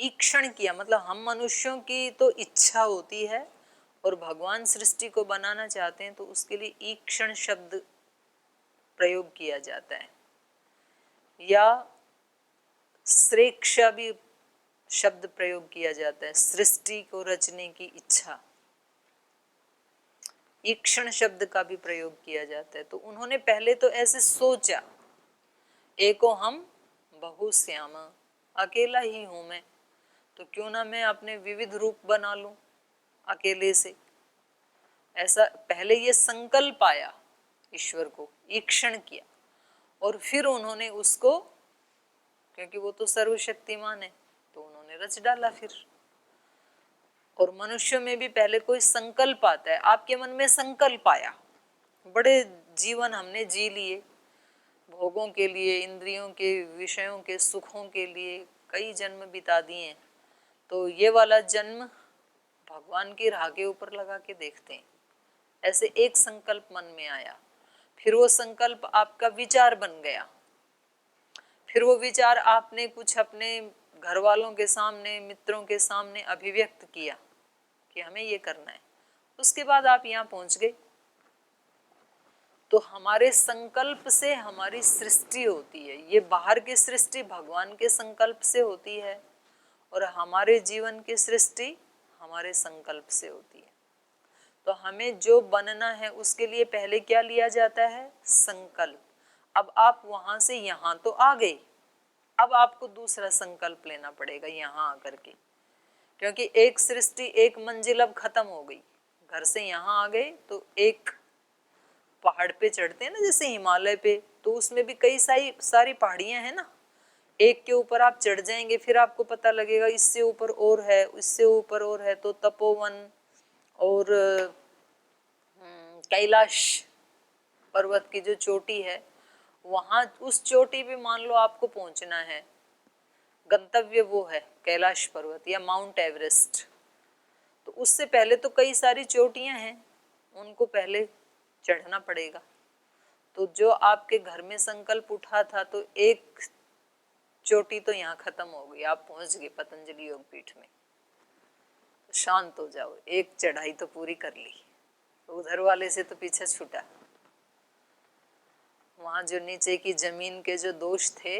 ईक्षण किया, मतलब हम मनुष्यों की तो इच्छा होती है और भगवान सृष्टि को बनाना चाहते हैं, तो उसके लिए ईक्षण शब्द प्रयोग किया जाता है, या श्रेक्षा भी शब्द प्रयोग किया जाता है, सृष्टि को रचने की इच्छा, ईक्षण शब्द का भी प्रयोग किया जाता है। तो उन्होंने पहले तो ऐसे सोचा, एको हम बहु श्याम, अकेला ही हूं मैं, तो क्यों ना मैं अपने विविध रूप बना लूं अकेले से, ऐसा पहले ये संकल्प आया, ईश्वर को ईक्षण किया, और फिर उन्होंने उसको, क्योंकि वो तो सर्वशक्तिमान है, तो उन्होंने रच डाला फिर। और मनुष्य में भी पहले कोई संकल्प आता है, आपके मन में संकल्प आया, बड़े जीवन हमने जी लिए, भोगों के लिए, इंद्रियों के, विषयों के, सुखों के लिए कई जन्म बिता दिए, तो ये वाला जन्म भगवान की राह के ऊपर लगा के देखते हैं। ऐसे एक संकल्प मन में आया, फिर वो संकल्प आपका विचार बन गया, फिर वो विचार आपने कुछ अपने घर वालों के सामने, मित्रों के सामने अभिव्यक्त किया कि हमें ये करना है, उसके बाद आप यहाँ पहुंच गए। तो हमारे संकल्प से हमारी सृष्टि होती है, ये बाहर की सृष्टि भगवान के संकल्प से होती है, और हमारे जीवन की सृष्टि हमारे संकल्प से होती है। तो हमें जो बनना है उसके लिए पहले क्या लिया जाता है? संकल्प। अब आप वहां से यहाँ तो आ गए, अब आपको दूसरा संकल्प लेना पड़ेगा यहाँ आकर के, क्योंकि एक सृष्टि, एक मंजिल अब खत्म हो गई। घर से यहाँ आ गए तो एक पहाड़ पे चढ़ते हैं ना, जैसे हिमालय पे, तो उसमें भी कई सारी पहाड़ियां हैं ना, एक के ऊपर आप चढ़ जाएंगे, फिर आपको पता लगेगा इससे ऊपर और है, इससे ऊपर और है, तो तपोवन और कैलाश पर्वत की जो चोटी है, वहां उस चोटी पे मान लो आपको पहुंचना है, गंतव्य वो है कैलाश पर्वत या माउंट एवरेस्ट, तो उससे पहले तो कई सारी चोटियां हैं, उनको पहले चढ़ना पड़ेगा। तो जो आपके घर में संकल्प उठा था, तो एक चोटी तो यहाँ खत्म हो गई, आप पहुंच गए पतंजलि योगपीठ में, तो शांत हो जाओ, एक चढ़ाई तो पूरी कर ली, उधर वाले से तो पीछे छूटा। वहां जो नीचे की जमीन के जो दोष थे,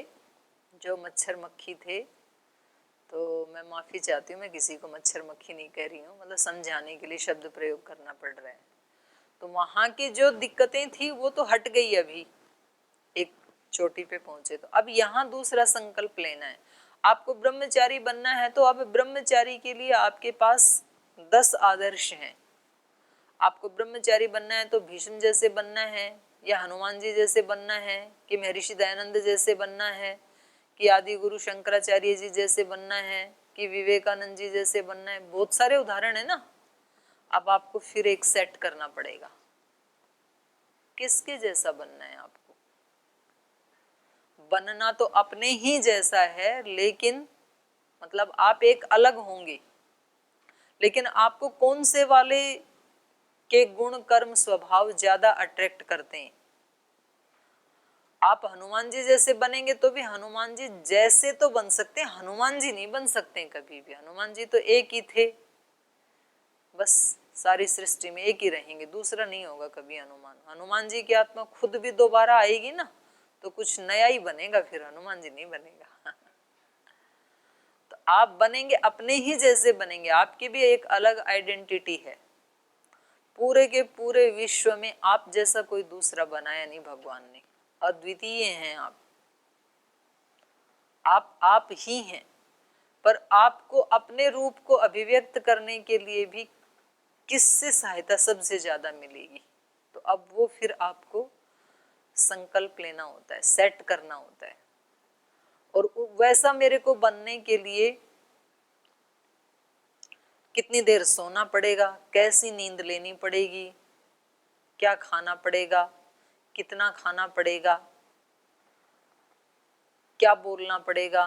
जो मच्छर मक्खी थे, तो मैं माफी चाहती हूँ, मैं किसी को मच्छर मक्खी नहीं कह रही हूँ, मतलब समझाने के लिए शब्द प्रयोग करना पड़ रहा है। तो वहां की जो दिक्कतें थी वो तो हट गई, अभी एक चोटी पे पहुंचे, तो अब यहाँ दूसरा संकल्प लेना है। आपको ब्रह्मचारी बनना है, तो अब ब्रह्मचारी के लिए आपके पास 10 आदर्श हैं। आपको ब्रह्मचारी बनना है तो भीष्म जैसे बनना है, या हनुमान जी जैसे बनना है, कि महर्षि दयानंद जैसे बनना है, कि आदि गुरु शंकराचार्य जी जैसे बनना है, कि विवेकानंद जी जैसे बनना है, बहुत सारे उदाहरण है ना। अब आपको फिर एक सेट करना पड़ेगा, किसके जैसा बनना है आपको। बनना तो अपने ही जैसा है, लेकिन मतलब आप एक अलग होंगे, लेकिन आपको कौन से वाले के गुण कर्म स्वभाव ज्यादा अट्रैक्ट करते हैं। आप हनुमान जी जैसे बनेंगे तो भी हनुमान जी जैसे तो बन सकते हैं, हनुमान जी नहीं बन सकते कभी भी। हनुमान जी तो एक ही थे, बस सारी सृष्टि में एक ही रहेंगे, दूसरा नहीं होगा कभी हनुमान। हनुमान जी की आत्मा खुद भी दोबारा आएगी ना, तो कुछ नया ही बनेगा, फिर हनुमान जी नहीं बनेगा। तो आप बनेंगे अपने ही जैसे बनेंगे, आपकी भी एक अलग आइडेंटिटी है। पूरे के पूरे विश्व में आप जैसा कोई दूसरा बनाया नहीं भगवान ने, अद्वितीय हैं आप ही हैं। पर आपको अपने रूप को अभिव्यक्त करने के लिए भी किससे सहायता सबसे ज्यादा मिलेगी, तो अब वो फिर आपको संकल्प लेना होता है, सेट करना होता है। और वैसा मेरे को बनने के लिए कितनी देर सोना पड़ेगा, कैसी नींद लेनी पड़ेगी, क्या खाना पड़ेगा, कितना खाना पड़ेगा, क्या बोलना पड़ेगा,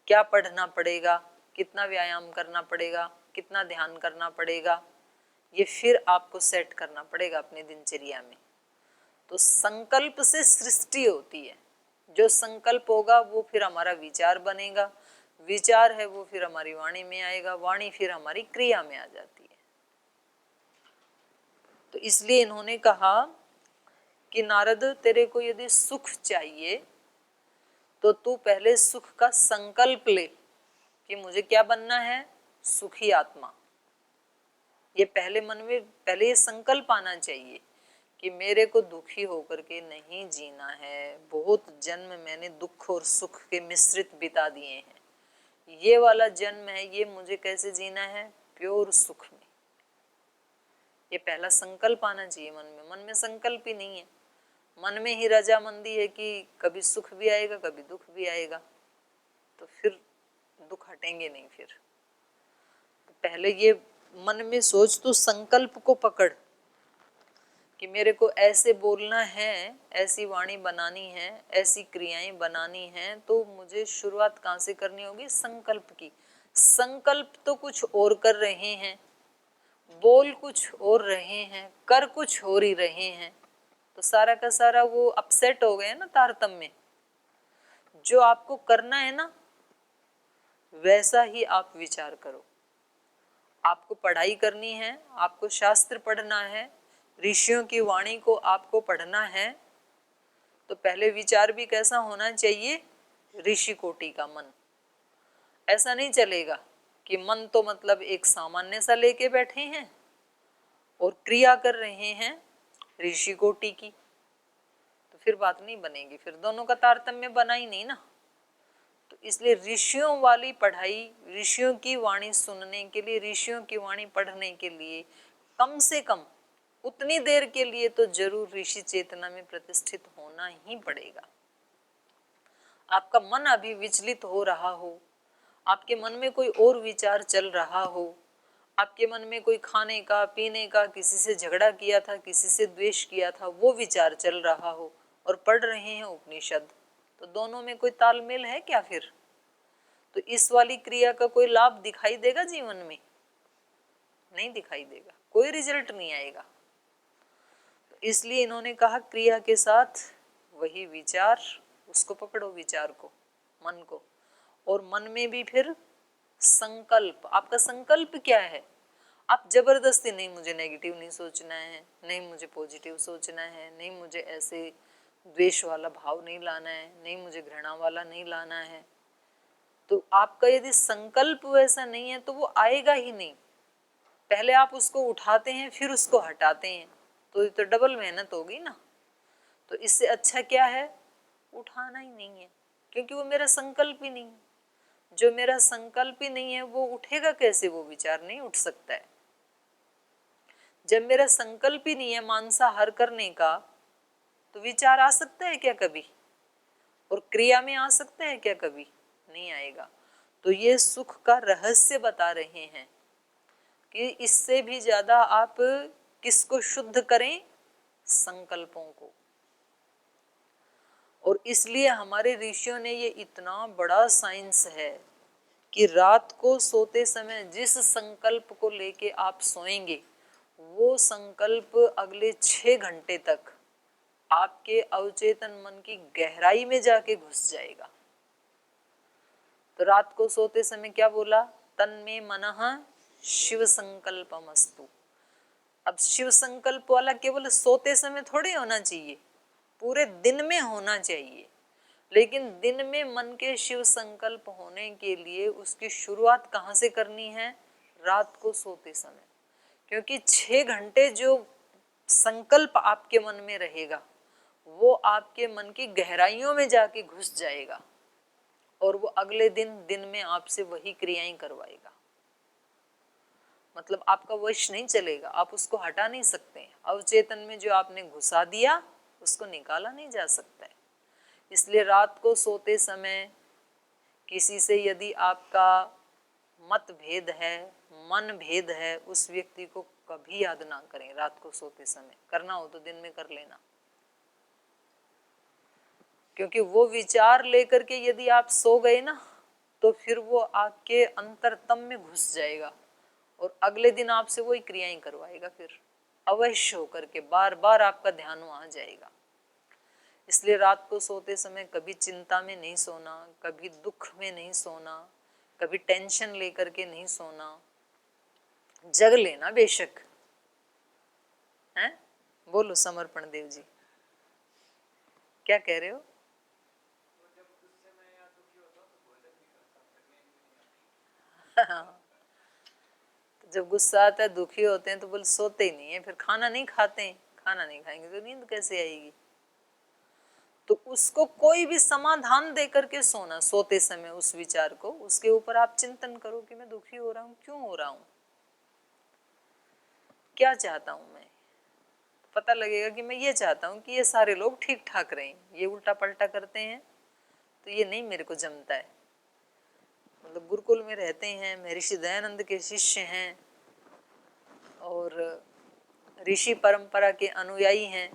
क्या पढ़ना पड़ेगा, कितना व्यायाम करना पड़ेगा, कितना ध्यान करना पड़ेगा, ये फिर आपको सेट करना पड़ेगा अपनी दिनचर्या में। तो संकल्प से सृष्टि होती है, जो संकल्प होगा वो फिर हमारा विचार बनेगा, विचार है वो फिर हमारी वाणी में आएगा, वाणी फिर हमारी क्रिया में आ जाती है। तो इसलिए इन्होंने कहा कि नारद तेरे को यदि सुख चाहिए तो तू पहले सुख का संकल्प ले कि मुझे क्या बनना है, सुखी आत्मा। ये पहले मन में पहले ये संकल्प आना चाहिए कि मेरे को दुखी होकर के नहीं जीना है। बहुत जन्म मैंने दुख और सुख के मिश्रित बिता दिए हैं, ये वाला जन्म है ये मुझे कैसे जीना है, प्योर सुख में। ये पहला संकल्प आना चाहिए मन में। मन में संकल्प ही नहीं है, मन में ही रजामंदी है कि कभी सुख भी आएगा कभी दुख भी आएगा, तो फिर दुख हटेंगे नहीं। फिर तो पहले ये मन में सोच, तो संकल्प को पकड़ कि मेरे को ऐसे बोलना है, ऐसी वाणी बनानी है, ऐसी क्रियाएं बनानी हैं। तो मुझे शुरुआत कहाँ से करनी होगी, संकल्प की। संकल्प तो कुछ और कर रहे हैं, बोल कुछ और रहे हैं, कर कुछ और ही रहे हैं, तो सारा का सारा वो अपसेट हो गए ना तारतम्य। जो आपको करना है ना वैसा ही आप विचार करो। आपको पढ़ाई करनी है, आपको शास्त्र पढ़ना है, ऋषियों की वाणी को आपको पढ़ना है, तो पहले विचार भी कैसा होना चाहिए, ऋषि कोटि का मन। ऐसा नहीं चलेगा कि मन तो मतलब एक सामान्य सा लेके बैठे हैं और क्रिया कर रहे हैं ऋषि कोटि की, तो फिर बात नहीं बनेगी, फिर दोनों का तारतम्य बना ही नहीं ना। तो इसलिए ऋषियों वाली पढ़ाई, ऋषियों की वाणी सुनने के लिए, ऋषियों की वाणी पढ़ने के लिए कम से कम उतनी देर के लिए तो जरूर ऋषि चेतना में प्रतिष्ठित होना ही पड़ेगा। आपका मन अभी विचलित हो रहा हो, आपके मन में कोई और विचार चल रहा हो, आपके मन में कोई खाने का पीने का, किसी से झगड़ा किया था, किसी से द्वेष किया था, वो विचार चल रहा हो, और पढ़ रहे हैं उपनिषद, तो दोनों में कोई तालमेल है क्या फिर? तो इस वाली क्रिया का कोई लाभ दिखाई देगा जीवन में? नहीं दिखाई देगा, कोई रिजल्ट नहीं आएगा। तो इसलिए इन्होंने कहा क्रिया के साथ वही विचार, उसको पकड़ो, विचार को, मन को, और मन में भी फिर संकल्प। आपका संकल्प क्या है? आप जबरदस्ती नहीं, मुझे नेगेटिव नहीं सोचना है, नहीं मुझे पॉजिटिव सोचना है, नहीं मुझे ऐसे द्वेष वाला भाव नहीं लाना है, नहीं मुझे घृणा वाला नहीं लाना है। तो आपका यदि संकल्प वैसा नहीं है तो वो आएगा ही नहीं। पहले आप उसको उठाते हैं फिर उसको हटाते हैं, तो ये तो डबल मेहनत होगी ना। तो इससे अच्छा क्या है, उठाना ही नहीं है, क्योंकि वो मेरा संकल्प ही नहीं है। जो मेरा संकल्प ही नहीं है वो उठेगा कैसे? वो विचार नहीं उठ सकता है। जब मेरा संकल्प ही नहीं है मांसाहार करने का, तो विचार आ सकता है क्या कभी? और क्रिया में आ सकता है क्या कभी? नहीं आएगा। तो ये सुख का रहस्य बता रहे हैं कि इससे भी ज्यादा आप किसको शुद्ध करें, संकल्पों को। और इसलिए हमारे ऋषियों ने ये इतना बड़ा साइंस है कि रात को सोते समय जिस संकल्प को लेके आप सोएंगे, वो संकल्प अगले 6 घंटे तक आपके अवचेतन मन की गहराई में जाके घुस जाएगा। तो रात को सोते समय क्या बोला, तन्मे मनः शिव संकल्पमस्तु। अब शिव संकल्प वाला केवल सोते समय थोड़ी होना चाहिए, पूरे दिन में होना चाहिए। लेकिन दिन में मन के शिव संकल्प होने के लिए उसकी शुरुआत कहाँ से करनी है, रात को सोते समय। क्योंकि 6 घंटे जो संकल्प आपके मन में रहेगा वो आपके मन की गहराइयों में जाके घुस जाएगा, और वो अगले दिन में आपसे वही क्रियाएं करवाएगा। मतलब आपका वश नहीं चलेगा, आप उसको हटा नहीं सकते। अवचेतन में जो आपने घुसा दिया उसको निकाला नहीं जा सकता है। इसलिए रात को सोते समय किसी से यदि आपका मतभेद है, मन भेद है, उस व्यक्ति को कभी याद ना करें रात को सोते समय। करना हो तो दिन में कर लेना, क्योंकि वो विचार लेकर के यदि आप सो गए ना तो फिर वो आपके अंतरतम में घुस जाएगा और अगले दिन आपसे वही क्रियाएं करवाएगा। फिर अवश्य होकर के बार बार आपका ध्यान वहां जाएगा। इसलिए रात को सोते समय कभी चिंता में नहीं सोना, कभी दुख में नहीं सोना, कभी टेंशन लेकर के नहीं सोना, जग लेना बेशक है। बोलो समर्पण देव जी, क्या कह रहे हो? हाँ, तो जब गुस्सा आता है, दुखी होते हैं तो बोल सोते ही नहीं है, फिर खाना नहीं खाते हैं, खाना नहीं खाएंगे तो नींद कैसे आएगी? तो उसको कोई भी समाधान दे करके सोना, सोते समय उस विचार को, उसके ऊपर आप चिंतन करो कि मैं दुखी हो रहा हूँ, क्यों हो रहा हूँ, क्या चाहता हूँ मैं। पता लगेगा कि मैं ये चाहता हूँ कि ये सारे लोग ठीक ठाक रहें, ये उल्टा पलटा करते हैं तो ये नहीं मेरे को जमता है। मतलब गुरुकुल में रहते हैं, महर्षि दयानंद के शिष्य हैं और ऋषि परंपरा के अनुयायी हैं,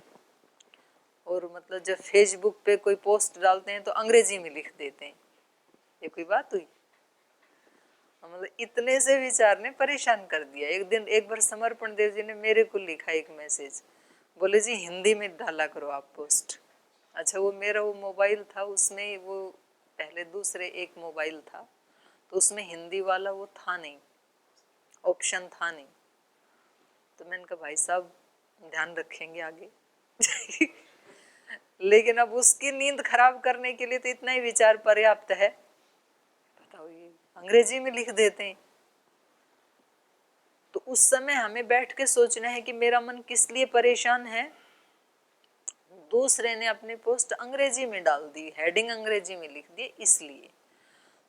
और मतलब जब फेसबुक पे कोई पोस्ट डालते हैं तो अंग्रेजी में लिख देते हैं, ये कोई बात हुई? मतलब इतने से विचार ने परेशान कर दिया। एक दिन एक बार समर्पण देव जी ने मेरे को लिखा एक मैसेज, बोले जी हिंदी में डाला करो आप पोस्ट। अच्छा, वो मेरा वो मोबाइल था, उसमें वो पहले दूसरे एक मोबाइल था तो उसमें हिंदी वाला वो था नहीं, ऑप्शन था नहीं। तो मैंने कहा भाई साहब ध्यान रखेंगे आगे लेकिन अब उसकी नींद खराब करने के लिए तो इतना ही विचार पर्याप्त है। बताओ, ये अंग्रेजी में लिख देते हैं। तो उस समय हमें बैठ के सोचना है कि मेरा मन किस लिए परेशान है। दूसरे ने अपनी पोस्ट अंग्रेजी में डाल दी, हेडिंग अंग्रेजी में लिख दी, इसलिए।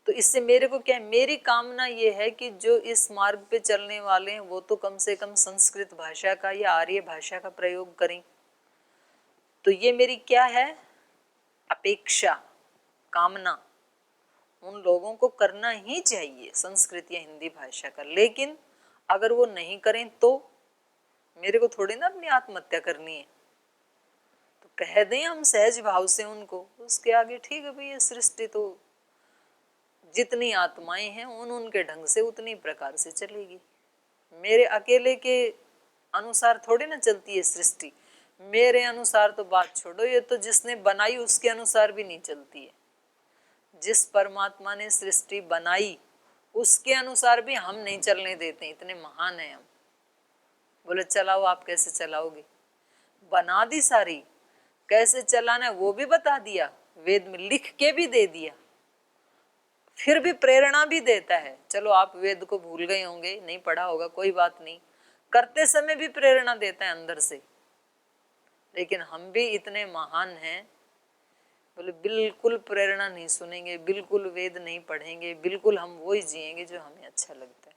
तो इससे मेरे को क्या है, मेरी कामना ये है कि जो इस मार्ग पे चलने वाले हैं वो तो कम से कम संस्कृत भाषा का या आर्य भाषा का प्रयोग करें। तो ये मेरी क्या है, अपेक्षा, कामना। उन लोगों को करना ही चाहिए संस्कृत या हिंदी भाषा का, लेकिन अगर वो नहीं करें तो मेरे को थोड़ी ना अपनी आत्महत्या करनी है। तो कह दें हम सहज भाव से उनको, उसके आगे ठीक है भाई, ये सृष्टि तो जितनी आत्माएं हैं उनके ढंग से उतनी प्रकार से चलेगी। मेरे अकेले के अनुसार थोड़ी ना चलती है सृष्टि। मेरे अनुसार तो बात छोड़ो, ये तो जिसने बनाई उसके अनुसार भी नहीं चलती है। जिस परमात्मा ने सृष्टि बनाई उसके अनुसार भी हम नहीं चलने देते, इतने महान हैं हम। बोले चलाओ, आप कैसे चलाओगे? बना दी सारी, कैसे चलाना है वो भी बता दिया, वेद में लिख के भी दे दिया, फिर भी प्रेरणा भी देता है। चलो आप वेद को भूल गए होंगे, नहीं पढ़ा होगा, कोई बात नहीं, करते समय भी प्रेरणा देता है अंदर से। लेकिन हम भी इतने महान हैं, बोले बिल्कुल प्रेरणा नहीं सुनेंगे, बिल्कुल वेद नहीं पढ़ेंगे, बिल्कुल हम वही जिएंगे जो हमें अच्छा लगता है।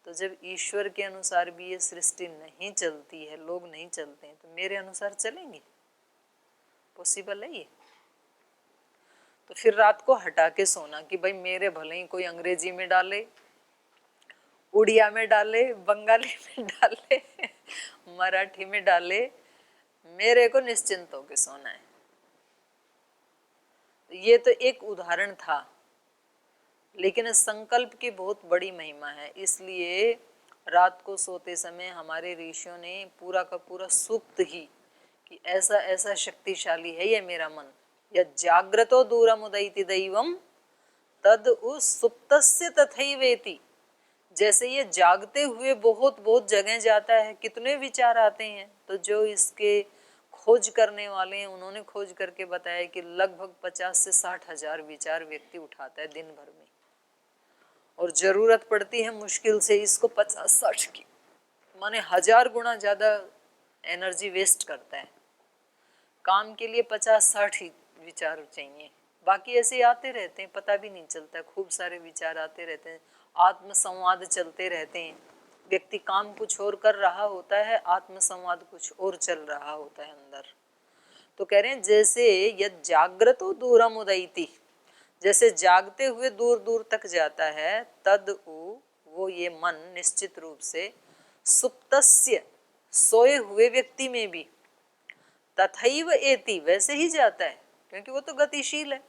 तो जब ईश्वर के अनुसार भी ये सृष्टि नहीं चलती है, लोग नहीं चलते हैं, तो मेरे अनुसार चलेंगे? पॉसिबल है ये? तो फिर रात को हटा के सोना कि भाई मेरे भले ही कोई अंग्रेजी में डाले, उड़िया में डाले, बंगाली में डाले, मराठी में डाले, मेरे को निश्चिंत होके सोना है। ये तो एक उदाहरण था, लेकिन संकल्प की बहुत बड़ी महिमा है। इसलिए रात को सोते समय हमारे ऋषियों ने पूरा का पूरा सूक्त ही कि ऐसा ऐसा शक्तिशाली है ये मेरा मन, या जाग्रतो दूरम उदयति दैवम तद उस सुप्तस्य तथैवेति। जैसे ये जागते हुए बहुत बहुत जगह जाता है, कितने विचार आते हैं, तो जो इसके खोज करने वाले हैं उन्होंने खोज करके बताया कि लगभग 50 से 60 हजार विचार व्यक्ति उठाता है दिन भर में, और जरूरत पड़ती है मुश्किल से इसको 50-60 की, माने 1000 गुना ज्यादा एनर्जी वेस्ट करता है। काम के लिए 50-60 ही विचार चाहिए, बाकी ऐसे आते रहते हैं, पता भी नहीं चलता, खूब सारे विचार आते रहते हैं, आत्मसंवाद चलते रहते हैं। व्यक्ति काम कुछ और कर रहा होता है, आत्मसंवाद कुछ और चल रहा होता है अंदर। तो कह रहे हैं जैसे यद जाग्रतो दूरम उदयति, जैसे जागते हुए दूर दूर तक जाता है, तद वो ये मन निश्चित रूप से सुप्तस्य, सोए हुए व्यक्ति में भी, तथैव एति, वैसे ही जाता है, क्योंकि वो तो गतिशील है।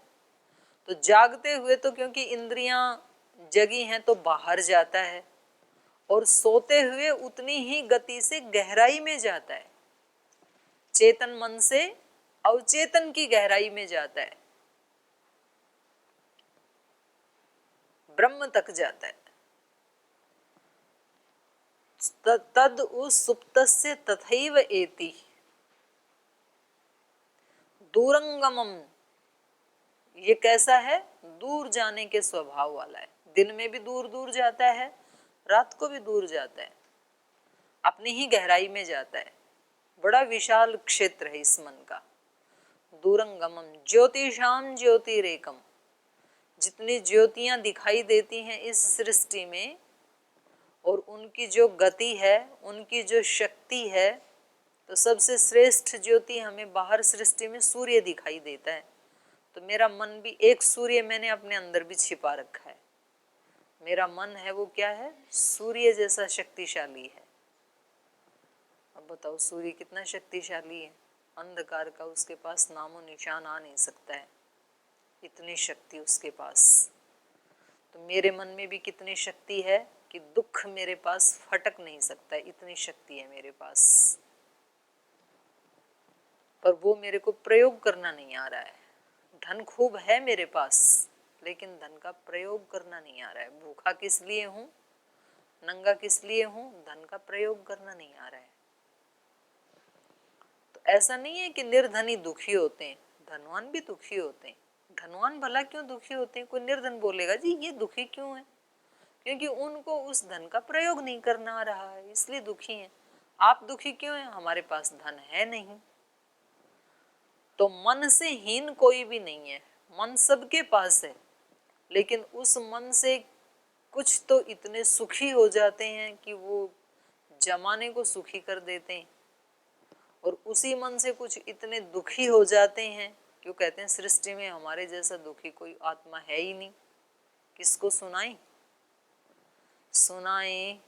तो जागते हुए तो क्योंकि इंद्रियां जगी हैं तो बाहर जाता है, और सोते हुए उतनी ही गति से गहराई में जाता है, चेतन मन से अवचेतन की गहराई में जाता है। ब्रह्म तक जाता है। तद उस सुप्तस्य तथैव एति दूरंगमम, ये कैसा है? दूर जाने के स्वभाव वाला है। दिन में भी दूर दूर जाता है, रात को भी दूर जाता है, अपनी ही गहराई में जाता है। बड़ा विशाल क्षेत्र है इस मन का। दूरंगमम ज्योतिषाम ज्योतिरेकम, जितनी ज्योतियां दिखाई देती हैं इस सृष्टि में और उनकी जो गति है, उनकी जो शक्ति है, तो सबसे श्रेष्ठ ज्योति हमें बाहर सृष्टि में सूर्य दिखाई देता है। तो मेरा मन भी एक सूर्य मैंने अपने अंदर भी छिपा रखा है। मेरा मन है वो क्या है? सूर्य जैसा शक्तिशाली है। अब बताओ सूर्य कितना शक्तिशाली है, अंधकार का उसके पास नामो निशान आ नहीं सकता है, इतनी शक्ति उसके पास। तो मेरे मन में भी कितनी शक्ति है कि दुख मेरे पास फटक नहीं सकता, इतनी शक्ति है मेरे पास। पर वो मेरे को प्रयोग करना नहीं आ रहा है। धन खूब है मेरे पास, लेकिन धन का प्रयोग करना नहीं आ रहा है। भूखा किस लिए हूँ, नंगा किस लिए हूँ? धन का प्रयोग करना नहीं आ रहा है। तो ऐसा नहीं है कि निर्धनी दुखी होते हैं, धनवान भी दुखी होते हैं। धनवान भला क्यों दुखी होते हैं? कोई निर्धन बोलेगा जी ये दुखी क्यों है? क्योंकि उनको उस धन का प्रयोग नहीं करना आ रहा है, इसलिए दुखी हैं। आप दुखी क्यों हैं? हमारे पास धन है नहीं। तो मन से हीन कोई भी नहीं है, मन सबके पास है, लेकिन उस मन से कुछ तो इतने सुखी हो जाते हैं कि वो जमाने को सुखी कर देते हैं, और उसी मन से कुछ इतने दुखी हो जाते हैं क्यों कहते हैं सृष्टि में हमारे जैसा दुखी कोई आत्मा है ही नहीं। किसको सुनाई? सुनाई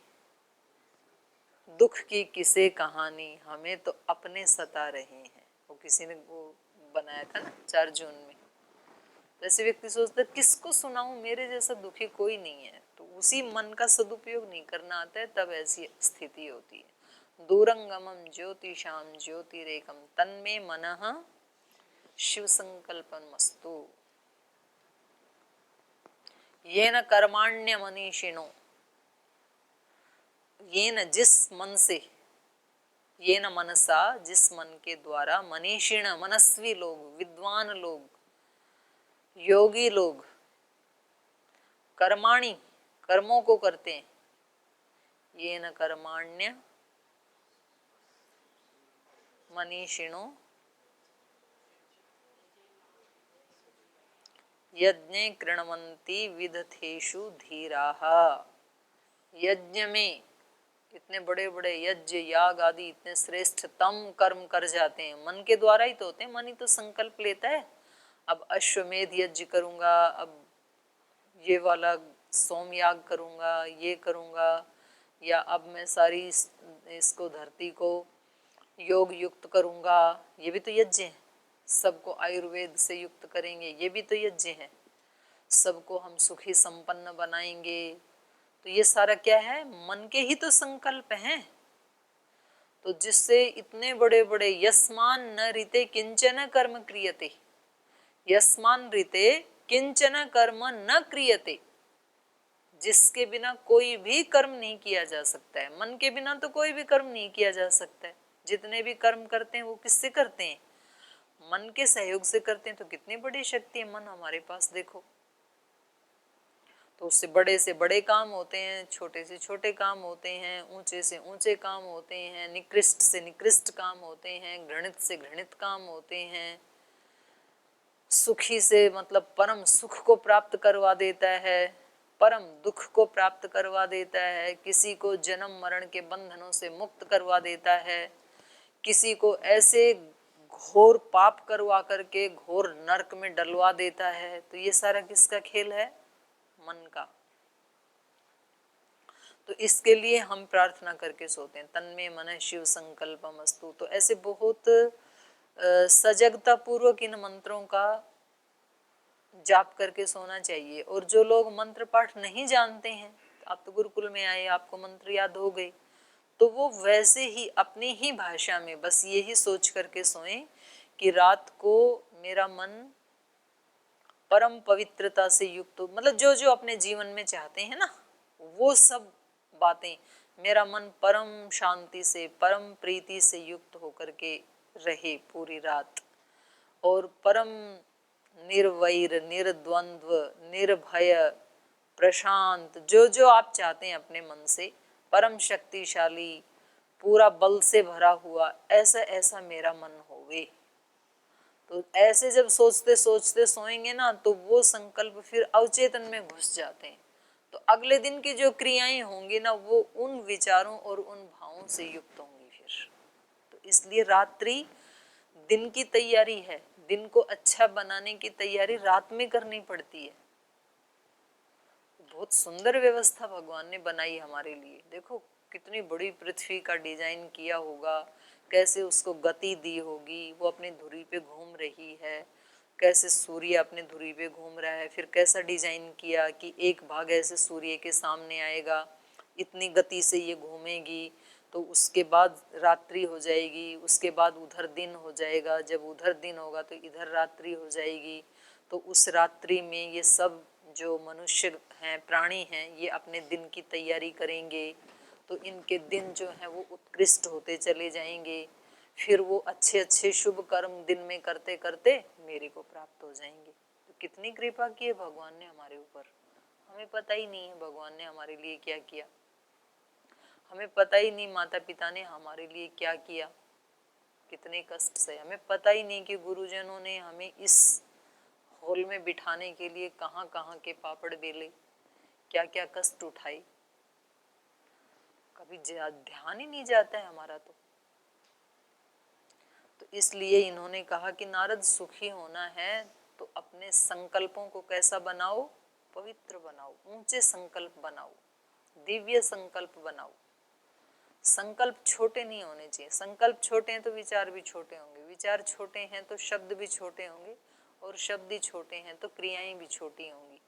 दुख की किसे कहानी, हमें तो अपने सता रहे हैं। वो किसी ने वो बनाया था ना 4 जून में। जैसे व्यक्ति सोचता है किसको सुनाऊं, मेरे जैसा दुखी कोई नहीं है, तो उसी मन का सदुपयोग नहीं करना आता है, तब ऐसी स्थिति होती है। दूरंगमम ज्योतिषाम ज्योतिरेकम तन्मे मनः शिव संकल्पमस्तु येन कर्माण्य मनीषिणो, ये न जिस मन से, ये न मनसा जिस मन के द्वारा, मनीषिण मनस्वी लोग, विद्वान लोग, योगी लोग, कर्माणि कर्मों को करते हैं, ये न कर्माण्य मनीषिणो यज्ञे कृणवन्ति विदथेषु धीराः। यज्ञ में इतने बड़े बड़े यज्ञ याग आदि इतने श्रेष्ठतम कर्म कर जाते हैं, मन के द्वारा ही तो होते हैं। मन ही तो संकल्प लेता है, अब अश्वमेध यज्ञ करूंगा, अब ये वाला सोमयाग करूंगा, ये करूंगा, या अब मैं सारी इसको धरती को योग युक्त करूंगा, ये भी तो यज्ञ है। सबको आयुर्वेद से युक्त करेंगे, ये भी तो यज्ञ है। सबको हम सुखी संपन्न बनाएंगे, तो ये सारा क्या है? मन के ही तो संकल्प हैं। तो जिससे इतने बड़े बड़े यस्मान न ऋते किंचन कर्म क्रियते, यस्मान ऋते किंचन कर्म न क्रियते, जिसके बिना कोई भी कर्म नहीं किया जा सकता है। मन के बिना तो कोई भी कर्म नहीं किया जा सकता है। जितने भी कर्म करते हैं वो किससे करते हैं? मन के सहयोग से करते हैं। तो कितनी बड़ी शक्ति है मन हमारे पास, देखो। तो उससे बड़े काम होते हैं, छोटे से छोटे काम होते हैं, ऊंचे से ऊंचे काम होते हैं, निकृष्ट से निकृष्ट काम होते हैं, घृणित से घृणित काम होते हैं। सुखी से मतलब परम सुख को प्राप्त करवा देता है, परम दुख को प्राप्त करवा देता है, किसी को जन्म मरण के बंधनों से मुक्त करवा देता है, किसी को ऐसे घोर पाप करवा करके घोर नरक में डलवा देता है। तो ये सारा किसका खेल है? मन का। तो इसके लिए हम प्रार्थना करके सोते हैं, तन्मे मन शिव संकल्पमस्तु। तो ऐसे बहुत सजगता पूर्वक इन मंत्रों का जाप करके सोना चाहिए। और जो लोग मंत्र पाठ नहीं जानते हैं, आप तो गुरुकुल में आए, आपको मंत्र याद हो गए, तो वो वैसे ही अपनी ही भाषा में बस यही सोच करके सोएं कि रात को मेरा मन परम पवित्रता से युक्त हो, मतलब जो जो अपने जीवन में चाहते हैं ना वो सब बातें, मेरा मन परम शांति से परम प्रीति से युक्त होकर के रहे पूरी रात, और परम निर्वैर निर्द्वंद्व निर्भय प्रशांत, जो जो आप चाहते हैं अपने मन से, परम शक्तिशाली पूरा बल से भरा हुआ, ऐसा ऐसा मेरा मन होवे। तो ऐसे जब सोचते सोचते सोएंगे ना तो वो संकल्प फिर अवचेतन में घुस जाते हैं, तो अगले दिन की जो क्रियाएं होंगी ना वो उन विचारों और उन भावों से युक्त होंगी फिर। तो इसलिए रात्रि दिन की तैयारी है, दिन को अच्छा बनाने की तैयारी रात में करनी पड़ती है। बहुत सुंदर व्यवस्था भगवान ने बनाई हमारे लिए। देखो कितनी बड़ी पृथ्वी का डिजाइन किया होगा, कैसे उसको गति दी होगी, वो अपनी धुरी पे घूम रही है, कैसे सूर्य अपने धुरी पे घूम रहा है, फिर कैसा डिजाइन किया कि एक भाग ऐसे सूर्य के सामने आएगा, इतनी गति से ये घूमेगी, तो उसके बाद रात्रि हो जाएगी, उसके बाद उधर दिन हो जाएगा, जब उधर दिन होगा तो इधर रात्रि हो जाएगी। तो उस रात्रि में ये सब जो मनुष्य हैं प्राणी हैं ये अपने दिन की तैयारी करेंगे, तो इनके दिन जो हैं वो उत्कृष्ट होते चले जाएंगे, फिर वो अच्छे अच्छे शुभ कर्म दिन में करते करते मेरे को प्राप्त हो जाएंगे। तो कितनी कृपा की है भगवान ने हमारे ऊपर, हमें पता ही नहीं है भगवान ने हमारे लिए क्या किया, हमें पता ही नहीं माता पिता ने हमारे लिए क्या किया, कितने कष्ट से, हमें पता ही नहीं कि गुरुजनों ने हमें इस हॉल में बिठाने के लिए कहाँ कहाँ के पापड़ बेले, क्या क्या कष्ट उठाए, कभी ध्यान ही नहीं जाता है हमारा। तो इसलिए इन्होंने कहा कि नारद सुखी होना है तो अपने संकल्पों को कैसा बनाओ, पवित्र बनाओ, ऊंचे संकल्प बनाओ, दिव्य संकल्प बनाओ। संकल्प छोटे नहीं होने चाहिए, संकल्प छोटे हैं तो विचार भी छोटे होंगे, विचार छोटे हैं तो शब्द भी छोटे होंगे, और शब्द ही छोटे हैं तो क्रियाएं भी छोटी होंगी,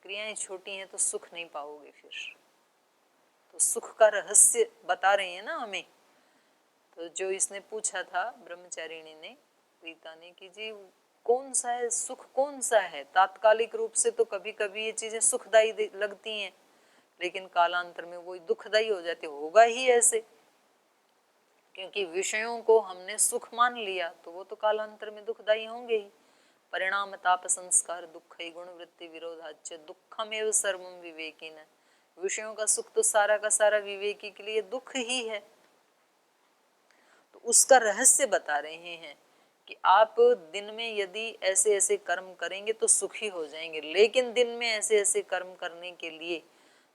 क्रियाएं छोटी हैं तो सुख नहीं पाओगे फिर। तो सुख का रहस्य बता रहे हैं ना हमें। तो जो इसने पूछा था ब्रह्मचारिणी ने, प्रीता ने, कि जी कौन सा है सुख, कौन सा है, तात्कालिक रूप से तो कभी कभी ये चीजें सुखदायी लगती हैं लेकिन कालांतर में वो दुखदायी हो जाती, होगा ही ऐसे, क्योंकि विषयों को हमने सुख मान लिया तो वो तो कालांतर में दुखदायी होंगे ही। परिणाम ताप संस्कार दुख गुण वृत्ति विरोधाच दुखमेव सर्वम विवेकिन, विषयों का सुख तो सारा का सारा विवेकी के लिए दुख ही है। तो उसका रहस्य बता रहे हैं कि आप दिन में यदि ऐसे ऐसे कर्म करेंगे तो सुखी हो जाएंगे, लेकिन दिन में ऐसे ऐसे कर्म करने के लिए,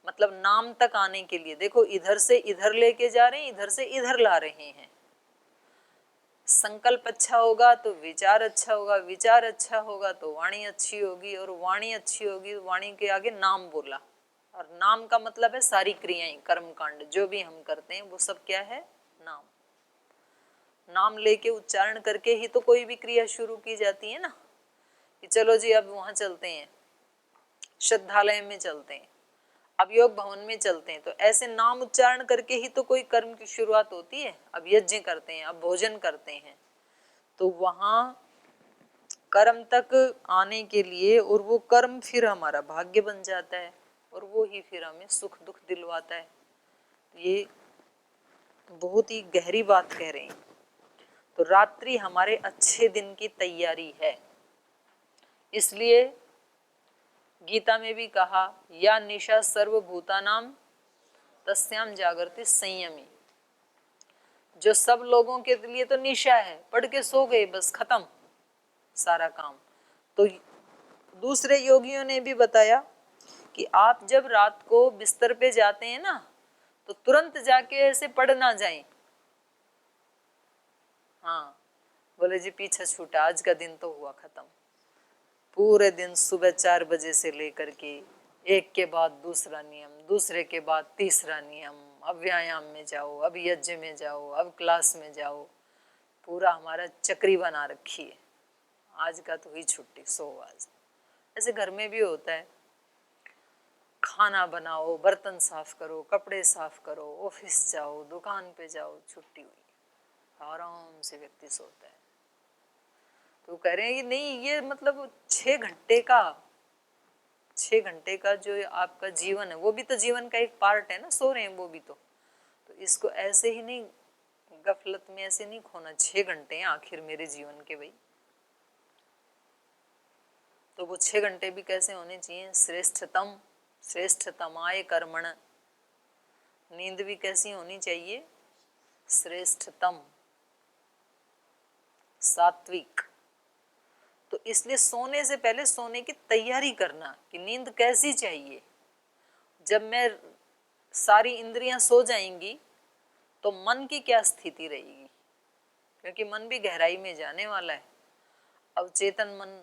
मतलब नाम तक आने के लिए, देखो इधर से इधर लेके जा रहे हैं, इधर से इधर ला रहे हैं। संकल्प अच्छा होगा तो विचार अच्छा होगा, विचार अच्छा होगा तो वाणी अच्छी होगी, और वाणी अच्छी होगी तो वाणी के आगे नाम बोला, और नाम का मतलब है सारी क्रियाएं कर्म कांड जो भी हम करते हैं वो सब क्या है, नाम। नाम लेके उच्चारण करके ही तो कोई भी क्रिया शुरू की जाती है ना, कि चलो जी अब वहां चलते हैं, श्रद्धालय में चलते हैं, अब योग भवन में चलते हैं, तो ऐसे नाम उच्चारण करके ही तो कोई कर्म की शुरुआत होती है। अब यज्ञ करते हैं, अब भोजन करते हैं, तो वहां कर्म तक आने के लिए, और वो कर्म फिर हमारा भाग्य बन जाता है, और वो ही फिर हमें सुख दुख दिलवाता है। ये बहुत ही गहरी बात कह रहे हैं। तो रात्रि हमारे अच्छे दिन की तैयारी है, इसलिए गीता में भी कहा या निशा सर्वभूतानाम तस्याम जागृति संयमी, जो सब लोगों के लिए तो निशा है, पढ़ के सो गए बस खत्म सारा काम। तो दूसरे योगियों ने भी बताया कि आप जब रात को बिस्तर पे जाते हैं ना तो तुरंत जाके ऐसे पढ़ ना जाएं। हाँ बोले जी पीछा छूटा, आज का दिन तो हुआ खत्म, पूरे दिन सुबह 4 बजे से लेकर के एक के बाद दूसरा नियम, दूसरे के बाद तीसरा नियम, अब व्यायाम में जाओ, अब यज्ञ में जाओ, अब क्लास में जाओ, पूरा हमारा चक्री बना रखी है। आज का तो हुई छुट्टी, सो आज। ऐसे घर में भी होता है, खाना बनाओ, बर्तन साफ करो, कपड़े साफ करो, ऑफिस जाओ, दुकान पे जाओ, छुट्टी हुई, आराम से व्यक्ति सोता है। तो कह रहे हैं कि नहीं, ये मतलब 6 घंटे का, 6 घंटे का जो आपका जीवन है वो भी तो जीवन का एक पार्ट है ना, सो रहे हैं वो भी तो इसको ऐसे ही नहीं, गफलत में ऐसे नहीं खोना। 6 घंटे हैं आखिर मेरे जीवन के भाई, तो वो 6 घंटे भी कैसे होने चाहिए? श्रेष्ठतम, श्रेष्ठतमाय कर्मण। नींद भी कैसी होनी चाहिए? श्रेष्ठतम, सात्विक। तो इसलिए सोने से पहले सोने की तैयारी करना कि नींद कैसी चाहिए। जब मैं सारी इंद्रियां सो जाएंगी तो मन की क्या स्थिति रहेगी, क्योंकि मन भी गहराई में जाने वाला है। अवचेतन मन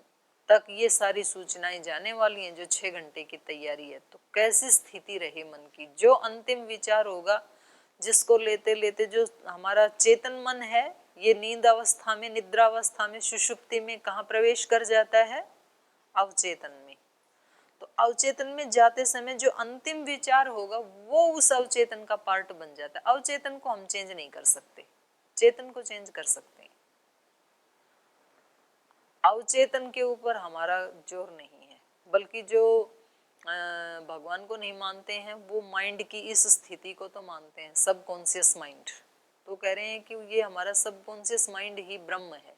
तक ये सारी सूचनाएं जाने वाली हैं जो 6 घंटे की तैयारी है। तो कैसी स्थिति रहे मन की, जो अंतिम विचार होगा जिसको लेते लेते जो हमारा चेतन मन है ये नींद अवस्था में, निद्रा अवस्था में, सुषुप्ति में कहाँ प्रवेश कर जाता है? अवचेतन में। तो अवचेतन में जाते समय जो अंतिम विचार होगा वो उस अवचेतन का पार्ट बन जाता है। अवचेतन को हम चेंज नहीं कर सकते, चेतन को चेंज कर सकते हैं। अवचेतन के ऊपर हमारा जोर नहीं है, बल्कि जो भगवान को नहीं मानते हैं वो माइंड की इस स्थिति को तो मानते हैं, सबकॉन्शियस माइंड। तो कह रहे हैं कि ये हमारा सबकॉन्शियस माइंड ही ब्रह्म है,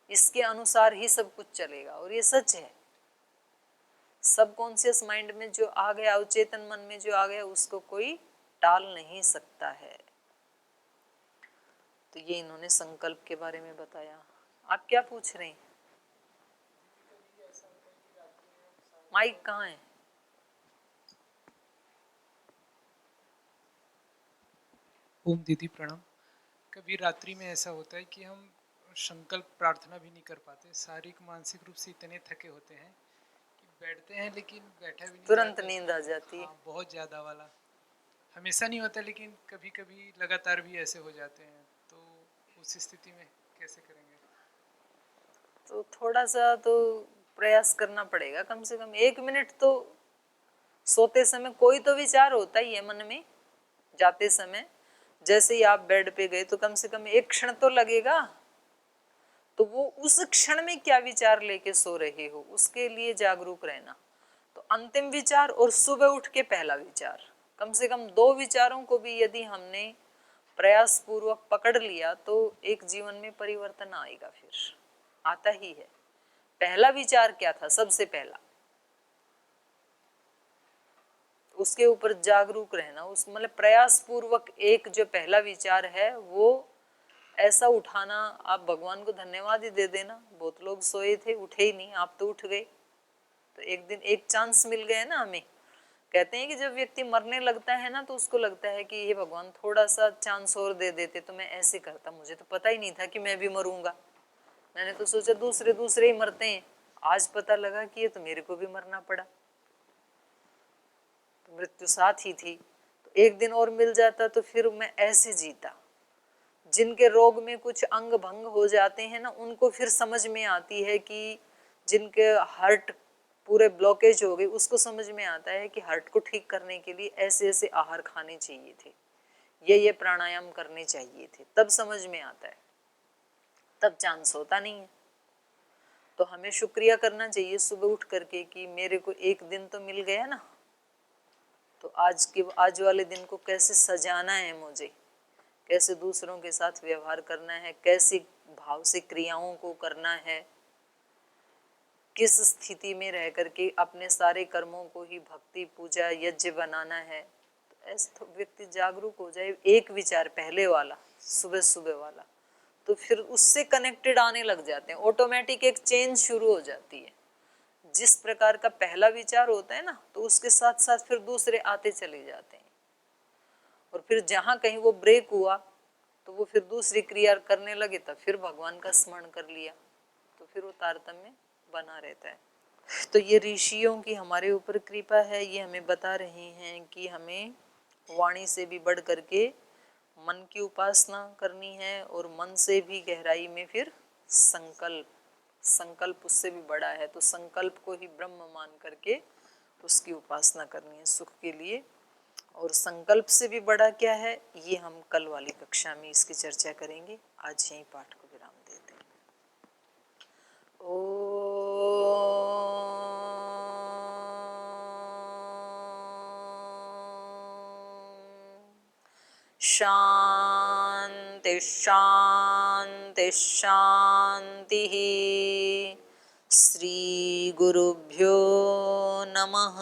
इसके अनुसार ही सब कुछ चलेगा। और ये सच है, सबकॉन्शियस माइंड में जो आ गया, अवचेतन मन में जो आ गया उसको कोई टाल नहीं सकता है। तो ये इन्होंने संकल्प के बारे में बताया। आप क्या पूछ रहे हैं? माइक कहाँ है? ओम दीदी प्रणाम। कभी रात्रि में ऐसा होता है कि हम संकल्प प्रार्थना भी नहीं कर पाते, शारीरिक मानसिक रूप से इतने थके होते हैं कि बैठते हैं लेकिन बैठा भी नहीं तुरंत जाता। नींद आ जाती है। हाँ, बहुत ज़्यादा वाला। हमेशा नहीं होता लेकिन कभी कभी लगातार भी ऐसे हो जाते हैं, तो उस स्थिति में कैसे करेंगे? तो थोड़ा सा तो प्रयास करना पड़ेगा, कम से कम 1 मिनट तो। सोते समय कोई तो विचार होता ही है मन में, जाते समय जैसे ही आप बेड पे गए तो कम से कम 1 क्षण तो लगेगा। तो वो उस क्षण में क्या विचार लेके सो रहे हो उसके लिए जागरूक रहना। तो अंतिम विचार और सुबह उठ के पहला विचार, कम से कम 2 विचारों को भी यदि हमने प्रयास पूर्वक पकड़ लिया तो एक जीवन में परिवर्तन आएगा। फिर आता ही है। पहला विचार क्या था? सबसे पहला उसके ऊपर जागरूक रहना। उस मतलब प्रयास पूर्वक एक जो पहला विचार है वो ऐसा उठाना। आप भगवान को धन्यवाद ही दे देना, बहुत लोग सोए थे उठे ही नहीं, आप तो उठ गए। तो एक दिन एक चांस मिल गया ना हमें। कहते हैं कि जब व्यक्ति मरने लगता है ना तो उसको लगता है कि ये भगवान थोड़ा सा चांस और दे देते तो मैं ऐसे करता, मुझे तो पता ही नहीं था कि मैं भी मरूंगा, मैंने तो सोचा दूसरे दूसरे ही मरते हैं, आज पता लगा कि ये तो मेरे को भी मरना पड़ा, तो मृत्यु साथ ही थी। तो एक दिन और मिल जाता तो फिर मैं ऐसे जीता। जिनके रोग में कुछ अंग भंग हो जाते हैं ना उनको फिर समझ में आती है कि जिनके हार्ट पूरे ब्लॉकेज हो गए उसको समझ में आता है कि हार्ट को ठीक करने के लिए ऐसे ऐसे आहार खाने चाहिए थे, ये प्राणायाम करने चाहिए थे, तब समझ में आता है, तब चांस होता नहीं है। तो हमें शुक्रिया करना चाहिए सुबह उठ करके कि मेरे को एक दिन तो मिल गया ना, तो आज वाले दिन को कैसे सजाना है मुझे, कैसे दूसरों के साथ व्यवहार करना है, कैसे भाव से क्रियाओं को करना है, किस स्थिति में रह करके अपने सारे कर्मों को ही भक्ति पूजा यज्ञ बनाना है। तो ऐसे तो व्यक्ति जागरूक हो जाए, एक विचार पहले वाला सुबह सुबह वाला, तो फिर उससे कनेक्टेड आने लग जाते हैं, ऑटोमेटिक एक चेंज शुरू हो जाती है। जिस प्रकार का पहला विचार होता है ना तो उसके साथ साथ फिर दूसरे आते चले जाते हैं, और फिर जहाँ कहीं वो ब्रेक हुआ तो वो फिर दूसरी क्रिया करने लगे, तब फिर भगवान का स्मरण कर लिया, तो फिर वो तारतम्य बना रहता है। तो ये ऋषियों की हमारे ऊपर कृपा है, ये हमें बता रहे हैं कि हमें वाणी से भी बढ़ करके मन की उपासना करनी है, और मन से भी गहराई में फिर संकल्प, संकल्प उससे भी बड़ा है, तो संकल्प को ही ब्रह्म मान करके उसकी उपासना करनी है सुख के लिए। और संकल्प से भी बड़ा क्या है ये हम कल वाली कक्षा में इसकी चर्चा करेंगे। आज यही पाठ को विराम देते हैं। शांति शांति शांति। श्री गुरुभ्यो नमः।